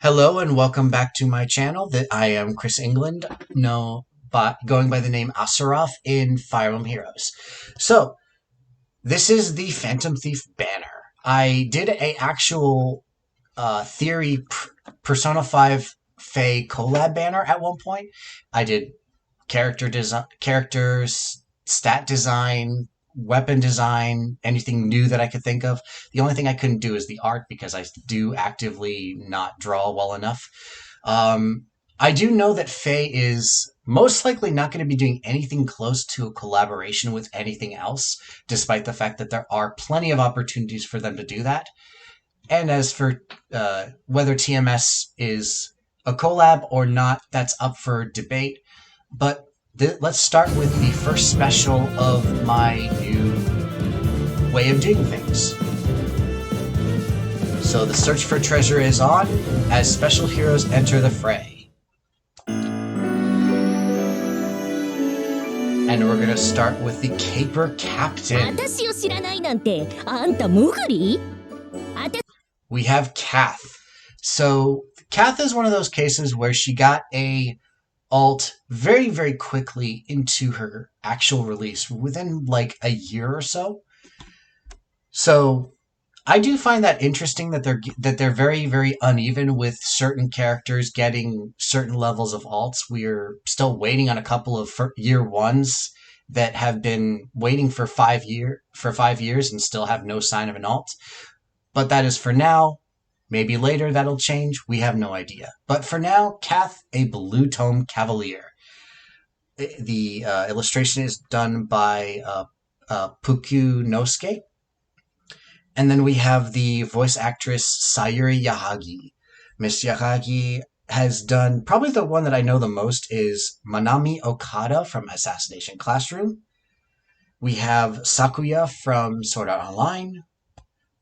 Hello and welcome back to my channel. That I am Chris England, going by the name Asaroth in Fire Emblem Heroes. So, this is the Phantom Thief banner. I did a actual Theory Persona 5 Fae collab banner at one point. I did characters, stat design, weapon design, anything new that I could think of. The only thing I couldn't do is the art because I do actively not draw well enough. I do know that Faye is most likely not going to be doing anything close to a collaboration with anything else, despite the fact that there are plenty of opportunities for them to do that. And as for whether TMS is a collab or not, that's up for debate. But let's start with the first special of my new way of doing things. So the search for treasure is on as special heroes enter the fray. And we're going to start with the Caper Captain. We have Cath. So Cath is one of those cases where she got a alt very, very quickly into her actual release within like a year or so. So I do find that interesting that they're very, very uneven with certain characters getting certain levels of alts. We're still waiting on a couple of year ones that have been waiting for 5 years and still have no sign of an alt. But that is for now. Maybe later that'll change. We have no idea. But for now, Cath, a Blue Tome Cavalier. The illustration is done by Puku Nosuke. And then we have the voice actress Sayuri Yahagi. Miss Yahagi has done, probably the one that I know the most is Manami Okada from Assassination Classroom. We have Sakuya from Sword Art Online.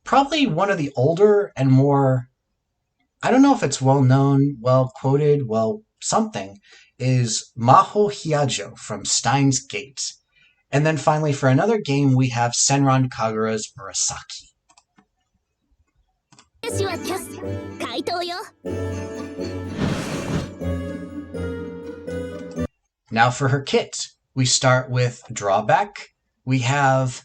Probably one of the older and more, I don't know if it's well known, well quoted, well something, is Maho Hyajo from Steins Gate. And then finally for another game we have Senron Kagura's Murasaki. Now for her kit, we start with Drawback. We have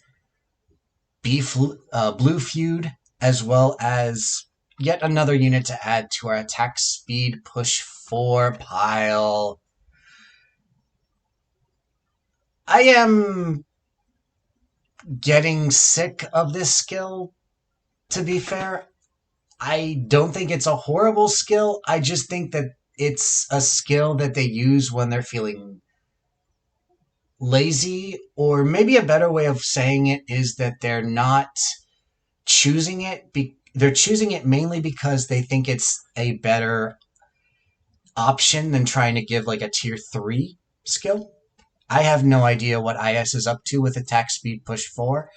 Blue Feud, as well as yet another unit to add to our attack speed push 4 pile. I am getting sick of this skill, to be fair. I don't think it's a horrible skill. I just think that it's a skill that they use when they're feeling lazy, or maybe a better way of saying it is that they're not choosing it. They're choosing it mainly because they think it's a better option than trying to give like a tier 3 skill. I have no idea what IS is up to with attack speed push 4.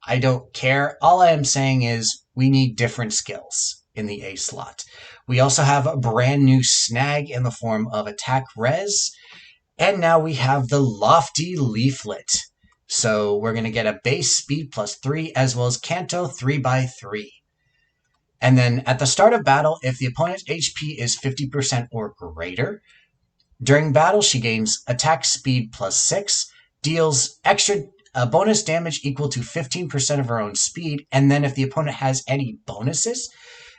I don't care. All I am saying is we need different skills in the A slot. We also have a brand new snag in the form of attack res. And now we have the Lofty Leaflet. So we're going to get a base speed plus 3 as well as Canto 3x3. And then at the start of battle, if the opponent's HP is 50% or greater, during battle she gains attack speed plus 6, deals extra bonus damage equal to 15% of her own speed, and then if the opponent has any bonuses,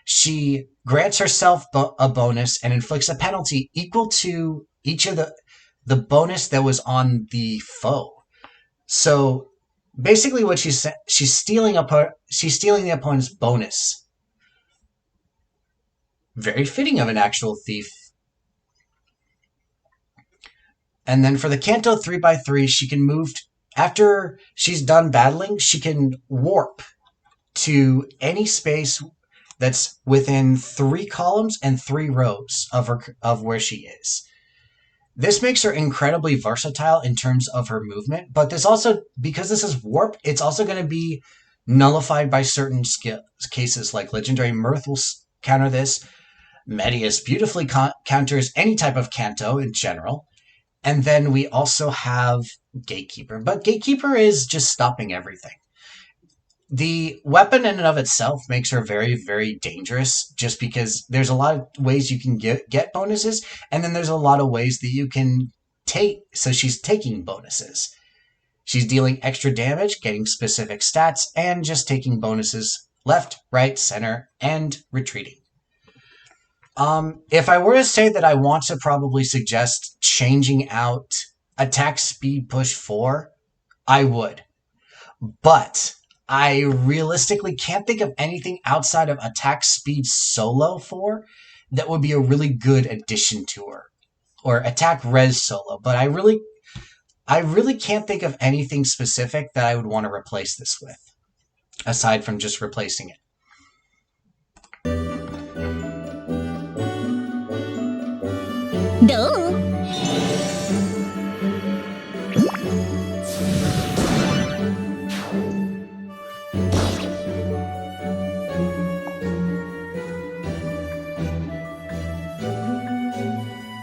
she grants herself a bonus and inflicts a penalty equal to each of the bonus that was on the foe. So basically what she's stealing the opponent's bonus. Very fitting of an actual thief. And then for the Canto 3x3, she can move, after she's done battling, she can warp to any space that's within 3 columns and 3 rows of where she is. This makes her incredibly versatile in terms of her movement, but this also, because this is warp, it's also going to be nullified by certain cases, like Legendary Mirth will counter this. Medius beautifully counters any type of Canto in general. And then we also have Gatekeeper, but Gatekeeper is just stopping everything. The weapon in and of itself makes her very, very dangerous just because there's a lot of ways you can get bonuses, and then there's a lot of ways that you can take, so she's taking bonuses. She's dealing extra damage, getting specific stats, and just taking bonuses left, right, center, and retreating. If I were to say that I want to probably suggest changing out attack speed push 4, I would. But I realistically can't think of anything outside of attack speed solo 4 that would be a really good addition to her. Or attack res solo. But I really can't think of anything specific that I would want to replace this with, aside from just replacing it.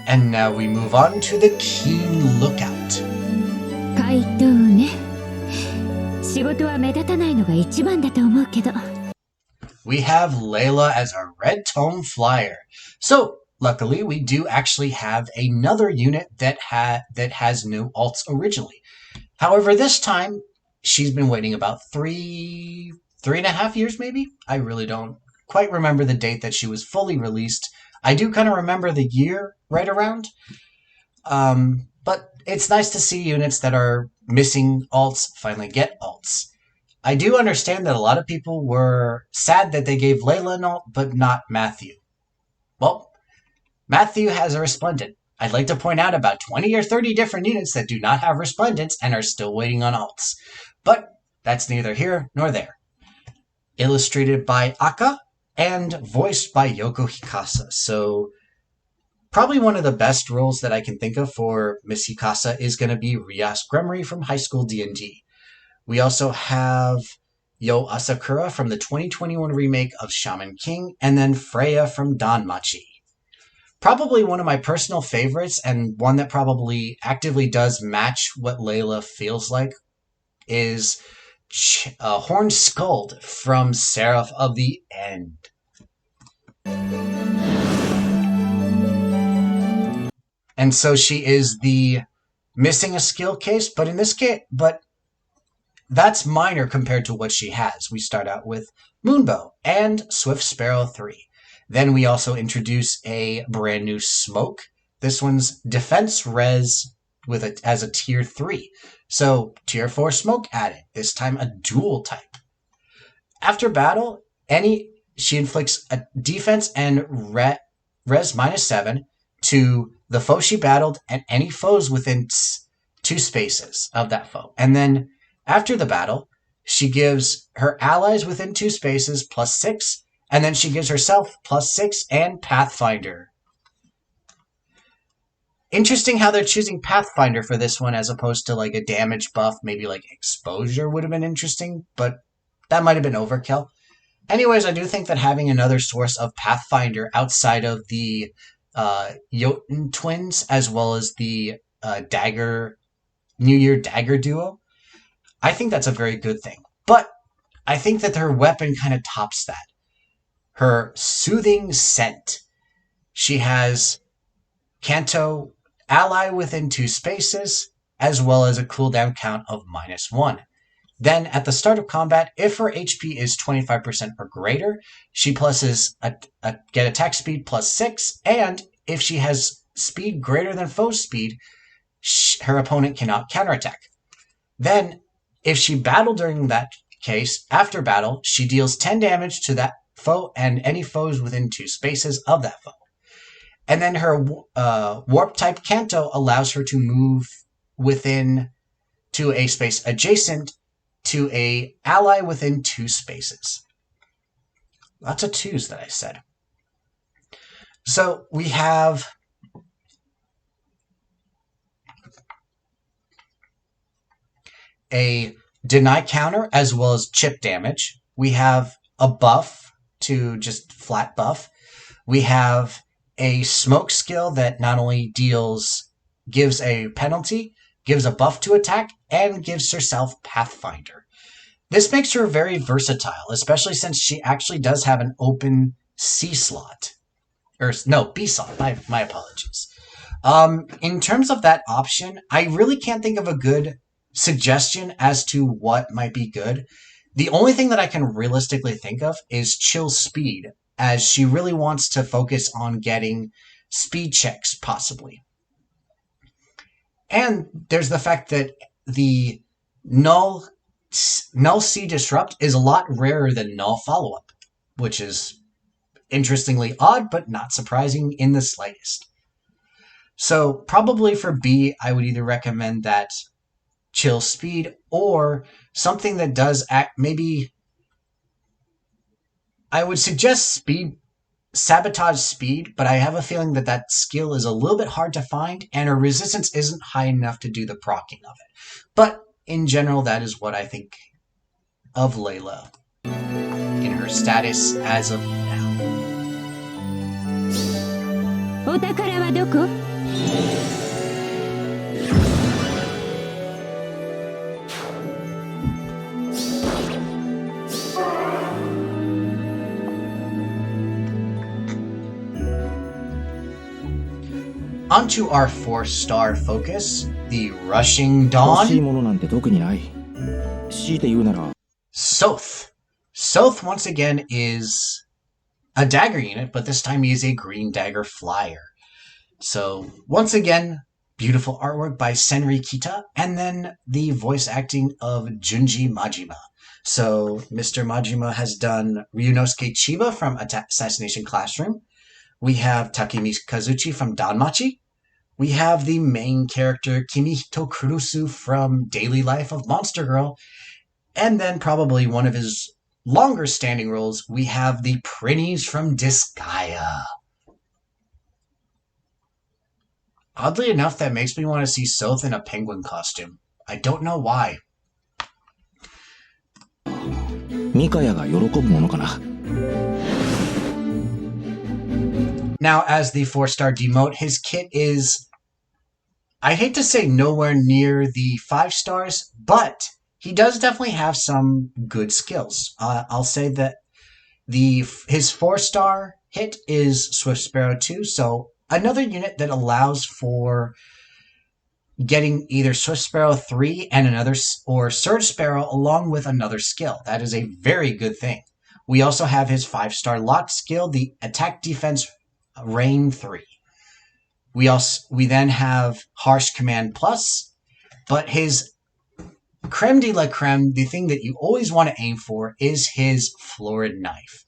And now we move on to the Keen Lookout. We have Leila as a red tone flyer. So, luckily, we do actually have another unit that has no alts originally. However, this time, she's been waiting about 3.5 years maybe? I really don't quite remember the date that she was fully released. I do kind of remember the year right around. But it's nice to see units that are missing alts finally get alts. I do understand that a lot of people were sad that they gave Leila an alt, but not Matthew. Well, Matthew has a Resplendent. I'd like to point out about 20 or 30 different units that do not have Resplendents and are still waiting on alts. But that's neither here nor there. Illustrated by Aka and voiced by Yoko Hikasa. So probably one of the best roles that I can think of for Miss Hikasa is going to be Rias Gremory from High School D&D. We also have Yo Asakura from the 2021 remake of Shaman King, and then Freya from Danmachi. Probably one of my personal favorites, and one that probably actively does match what Leila feels like, is Horned Skuld from Seraph of the End. And so she is the missing a skill case, but in this case, that's minor compared to what she has. We start out with Moonbow and Swift Sparrow 3. Then we also introduce a brand new Smoke. This one's defense res as a tier 3. So tier 4 Smoke added, this time a dual type. After battle, she inflicts a defense and res -7 to the foe she battled and any foes within 2 spaces of that foe. And then after the battle, she gives her allies within 2 spaces +6, and then she gives herself +6 and Pathfinder. Interesting how they're choosing Pathfinder for this one as opposed to like a damage buff. Maybe like Exposure would have been interesting, but that might have been overkill. Anyways, I do think that having another source of Pathfinder outside of the Jotun twins, as well as the New Year Dagger duo, I think that's a very good thing. But I think that her weapon kind of tops that. Her Soothing Scent. She has Kanto ally within 2 spaces, as well as a cooldown count of -1. Then, at the start of combat, if her HP is 25% or greater, she pluses get attack speed +6, and if she has speed greater than foe's speed, her opponent cannot counterattack. Then, if she battled during that case, after battle, she deals 10 damage to that foe and any foes within 2 spaces of that foe. And then her Warp-type Kanto allows her to move to a space adjacent to a ally within 2 spaces. Lots of 2s that I said. So we have a deny counter as well as chip damage. We have a buff to just flat buff. We have a smoke skill that not only gives a penalty, gives a buff to attack, and gives herself Pathfinder. This makes her very versatile, especially since she actually does have an open C slot. Or, no, B slot. My apologies. In terms of that option, I really can't think of a good suggestion as to what might be good. The only thing that I can realistically think of is chill speed, as she really wants to focus on getting speed checks, possibly. And there's the fact that the null C disrupt is a lot rarer than null follow-up, which is interestingly odd, but not surprising in the slightest. So probably for B, I would either recommend that chill speed or something that does act, maybe I would suggest speed, sabotage speed, but I have a feeling that that skill is a little bit hard to find and her resistance isn't high enough to do the proccing of it. But in general, that is what I think of Leila in her status as of now. Onto our 4-star focus, the Rushing Dawn. Sothe. Sothe, once again, is a dagger unit, but this time he is a green dagger flyer. So, once again, beautiful artwork by Senri Kita, and then the voice acting of Junji Majima. So, Mr. Majima has done Ryunosuke Chiba from Assassination Classroom. We have Takemi Kazuchi from Danmachi. We have the main character Kimihito Kurusu from Daily Life of Monster Girl. And then probably one of his longer standing roles, we have the Prinnies from Disgaea. Oddly enough, that makes me want to see Sothe in a penguin costume. I don't know why. Now, as the 4-star demote, his kit is, I hate to say nowhere near the 5 stars, but he does definitely have some good skills. I'll say that his 4-star hit is Swift Sparrow 2, so another unit that allows for getting either Swift Sparrow 3 and another, or Surge Sparrow along with another skill. That is a very good thing. We also have his 5-star locked skill, the Attack Defense Rain 3. We then have Harsh Command Plus, but his creme de la creme, the thing that you always want to aim for, is his Florid Knife.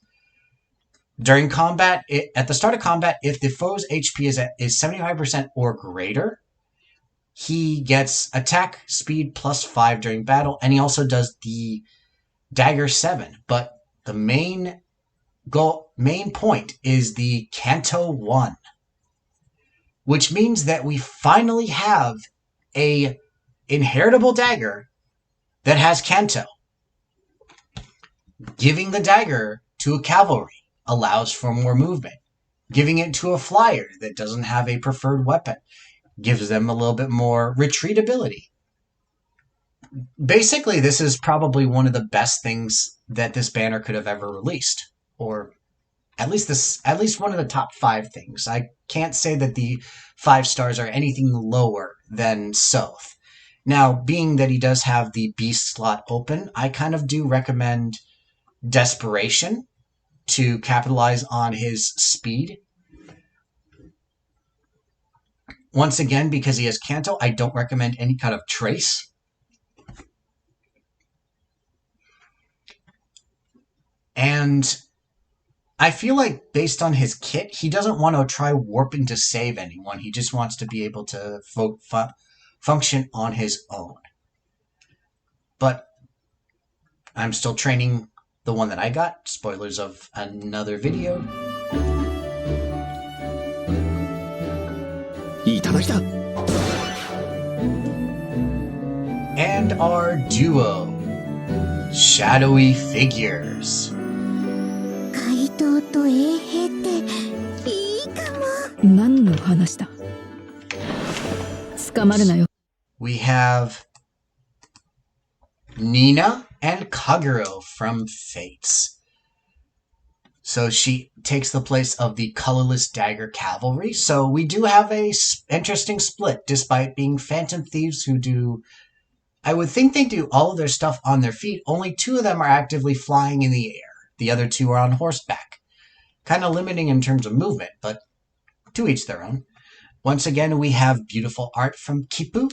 During combat, at the start of combat, if the foe's HP is 75% or greater, he gets attack speed plus 5 during battle, and he also does the Dagger 7. But the main point is the Kanto 1, which means that we finally have a inheritable dagger that has Kanto. Giving the dagger to a cavalry allows for more movement. Giving it to a flyer that doesn't have a preferred weapon gives them a little bit more retreatability. Basically, this is probably one of the best things that this banner could have ever released, or at least one of the top 5 things. I can't say that the 5 stars are anything lower than Sothe. Now, being that he does have the beast slot open, I kind of do recommend Desperation to capitalize on his speed. Once again, because he has Kanto, I don't recommend any kind of Trace. And I feel like based on his kit, he doesn't want to try warping to save anyone. He just wants to be able to function on his own. But I'm still training the one that I got. Spoilers of another video. And our duo, Shadowy Figures. We have Nina and Kagero from Fates. So she takes the place of the colorless dagger cavalry. So we do have a interesting split, despite being phantom thieves who do... I would think they do all of their stuff on their feet. Only 2 of them are actively flying in the air. The other 2 are on horseback. Kind of limiting in terms of movement, but to each their own. Once again, we have beautiful art from Kipu.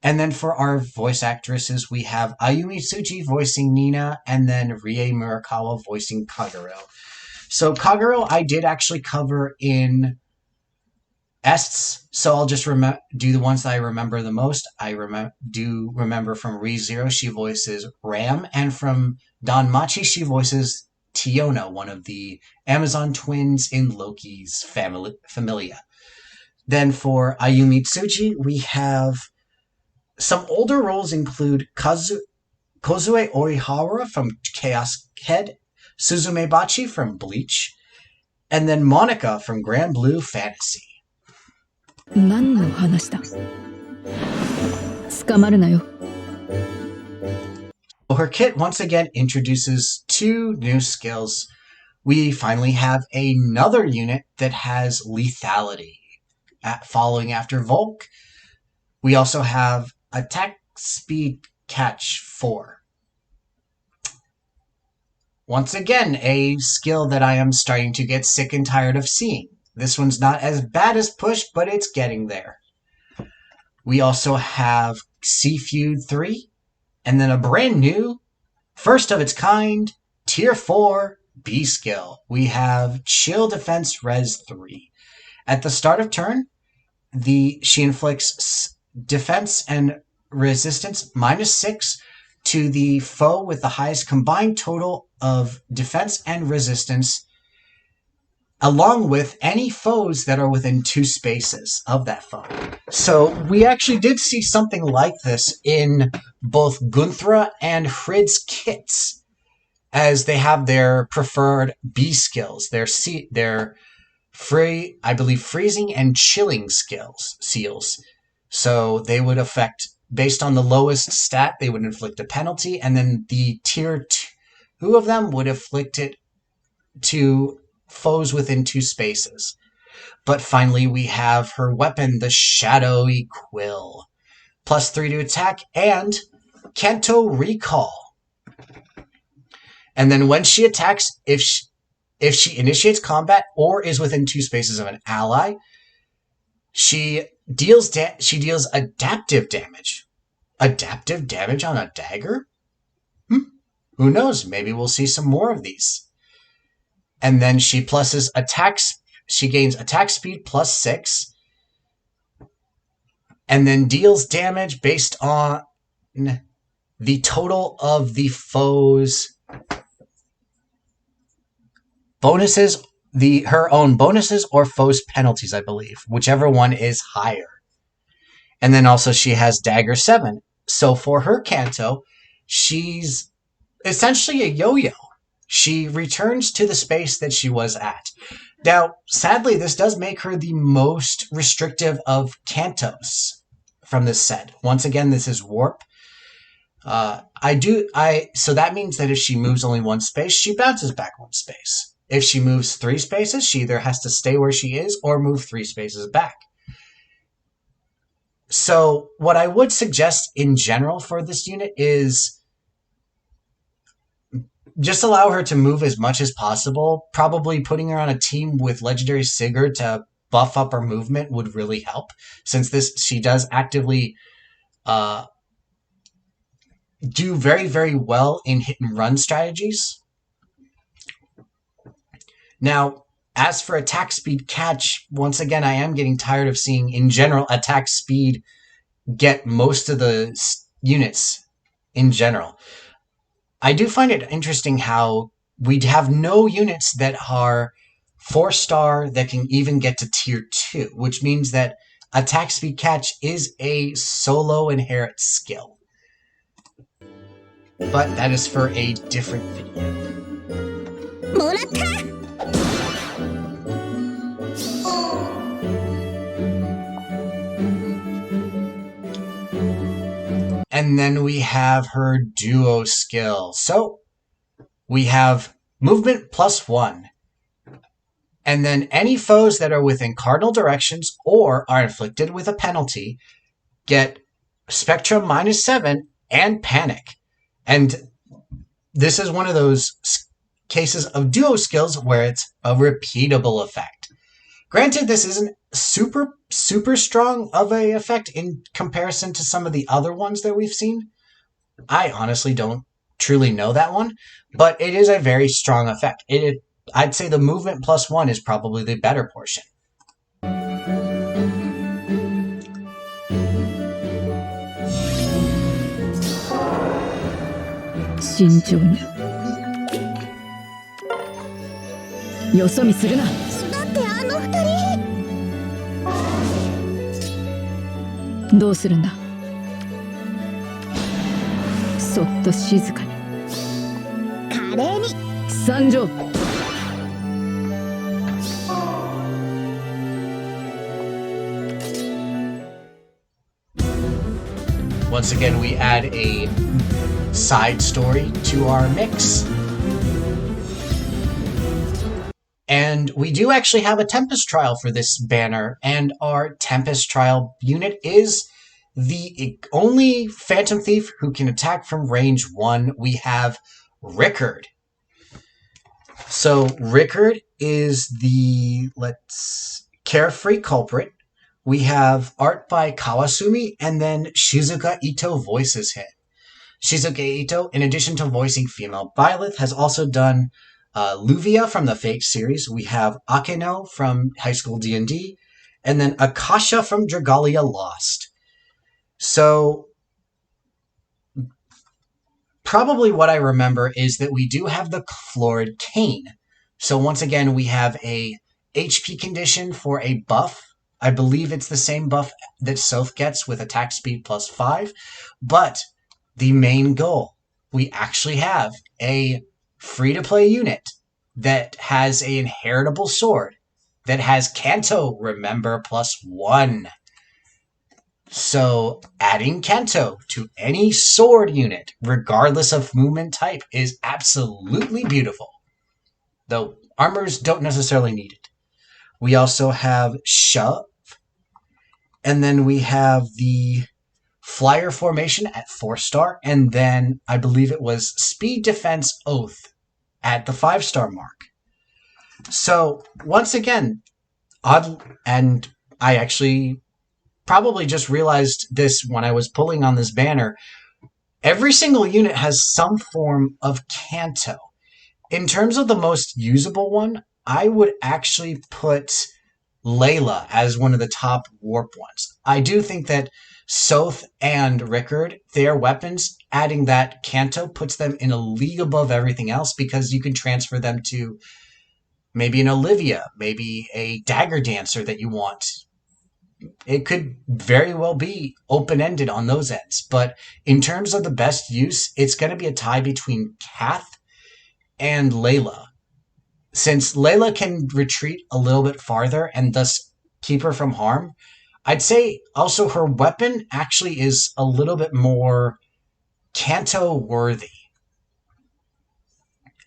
And then for our voice actresses, we have Ayumi Tsuji voicing Nina, and then Rie Murakawa voicing Kagero. So Kagero, I did actually cover in Ests, so I'll just do the ones that I remember the most. I do remember from ReZero, she voices Ram, and from Danmachi, she voices Tiona, one of the Amazon twins in Loki's Familia. Then for Ayumi Tsuji, we have some older roles include Kozue Orihara from Chaos Head, Suzume Bachi from Bleach, and then Monica from Grand Blue Fantasy. 何の話だ? 捕まるなよ. Her kit once again introduces 2 new skills. We finally have another unit that has lethality. Following after Volk, we also have Attack Speed Catch 4. Once again, a skill that I am starting to get sick and tired of seeing. This one's not as bad as Push, but it's getting there. We also have Sea Feud 3, and then a brand new, first of its kind, Tier 4 B skill. We have Chill Defense Res 3. At the start of turn, she inflicts defense and resistance -6 to the foe with the highest combined total of defense and resistance, along with any foes that are within 2 spaces of that foe. So we actually did see something like this in both Gunthra and Hrid's kits, as they have their preferred B skills, their freezing and chilling seals. So they would affect, based on the lowest stat, they would inflict a penalty, and then the tier 2 of them would inflict it to foes within 2 spaces. But finally, we have her weapon, the Shadowy Quill. +3 to attack and Kanto Recall. And then when she attacks, if she initiates combat or is within 2 spaces of an ally, she deals adaptive damage. Adaptive damage on a dagger? Who knows? Maybe we'll see some more of these. And then she pluses attacks. She gains attack speed +6, and then deals damage based on the total of the foe's bonuses, her own bonuses or foe's penalties, I believe, whichever one is higher. And then also she has Dagger 7. So for her Kanto, she's essentially a yo-yo. She returns to the space that she was at. Now, sadly, this does make her the most restrictive of Kantos from this set. Once again, this is Warp. So that means that if she moves only 1 space, she bounces back 1 space. If she moves 3 spaces, she either has to stay where she is or move 3 spaces back. So what I would suggest in general for this unit is just allow her to move as much as possible. Probably putting her on a team with Legendary Sigurd to buff up her movement would really help, since she does actively do very, very well in hit and run strategies. Now, as for attack speed catch, once again, I am getting tired of seeing, in general, attack speed get most of the units in general. I do find it interesting how we have no units that are 4-star that can even get to tier 2, which means that attack speed catch is a solo inherit skill. But that is for a different video. And then we have her duo skill. So we have movement +1. And then any foes that are within cardinal directions or are inflicted with a penalty get Spectrum -7 and Panic. And this is one of those cases of duo skills where it's a repeatable effect. Granted, this isn't super strong of a effect in comparison to some of the other ones that we've seen. I honestly don't truly know that one, but it is a very strong effect. I'd say the movement +1 is probably the better portion. 慎重に。よそ見するな。だってあの二人。どうするんだ。そっと静かに。華麗に。参上。Once again, we add a side story to our mix. And we do actually have a Tempest trial for this banner, and our Tempest trial unit is the only Phantom Thief who can attack from range 1. We have Rickard. So Rickard is the, carefree culprit. We have art by Kawasumi, and then Shizuka Ito voices him. Shizuka Ito, in addition to voicing female Byleth, has also done Luvia from the Fate series. We have Akeno from High School D&D, and then Akasha from Dragalia Lost. So, probably what I remember is that we do have the Florid Cane. So once again, we have a HP condition for a buff. I believe it's the same buff that Sothe gets with attack speed +5. But the main goal, we actually have a free-to-play unit that has an inheritable sword that has Kanto, remember, +1. So adding Kanto to any sword unit, regardless of movement type, is absolutely beautiful. Though armors don't necessarily need it. We also have Shove, and then we have the Flyer formation at 4-star, and then I believe it was Speed Defense Oath at the 5-star mark. So once again, odd, and I actually probably just realized this when I was pulling on this banner. Every single unit has some form of Kanto. In terms of the most usable one, I would actually put Leila as one of the top warp ones. I do think that Sothe and Rickard, their weapons, adding that Kanto puts them in a league above everything else because you can transfer them to maybe an Olivia, maybe a Dagger Dancer that you want. It could very well be open-ended on those ends. But in terms of the best use, it's going to be a tie between Cath and Leila. Since Leila can retreat a little bit farther and thus keep her from harm, I'd say also her weapon actually is a little bit more Kanto-worthy.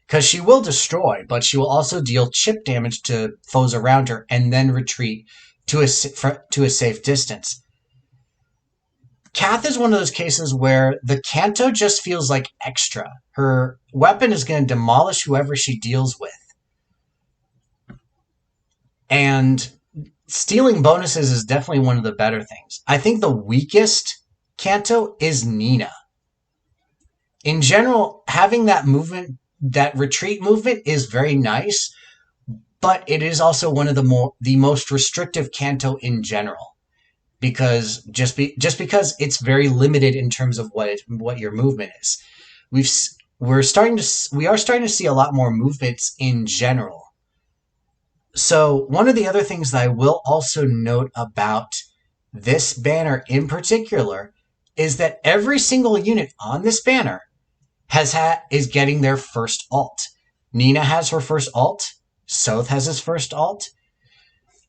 Because she will destroy, but she will also deal chip damage to foes around her and then retreat to a safe distance. Cath is one of those cases where the Kanto just feels like extra. Her weapon is going to demolish whoever she deals with. And stealing bonuses is definitely one of the better things. I think the weakest Kanto is Nina. In general, having that movement, that retreat movement is very nice, but it is also one of the most restrictive Kanto in general, because just because it's very limited in terms of what your movement is. We are starting to see a lot more movements in general. So one of the other things that I will also note about this banner in particular is that every single unit on this banner is getting their first alt. Nina has her first alt. Sothe has his first alt.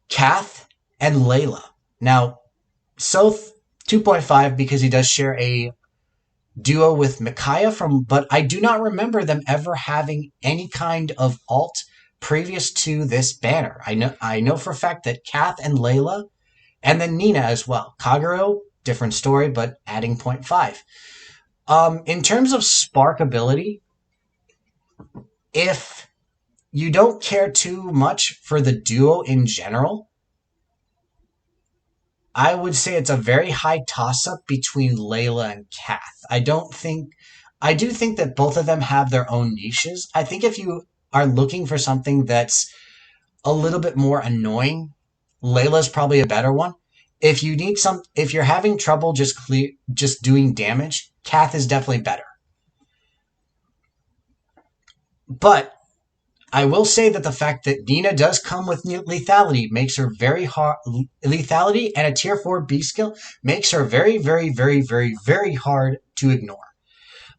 Cath and Leila. Now, Sothe 2.5 because he does share a duo with Micaiah but I do not remember them ever having any kind of alt previous to this banner. I know for a fact that Cath and Leila, and then Nina as well. Kagero, different story, but adding 0.5. In terms of spark ability, if you don't care too much for the duo in general, I would say it's a very high toss-up between Leila and Cath. I do think that both of them have their own niches. I think if you are looking for something that's a little bit more annoying, Leila's probably a better one. If you're having trouble just doing damage, Cath is definitely better. But I will say that the fact that Nina does come with lethality makes her very hard. Lethality and a tier 4 B skill makes her very, very, very, very, very hard to ignore.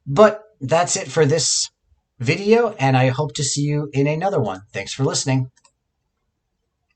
But that's it for this video, and I hope to see you in another one. Thanks for listening.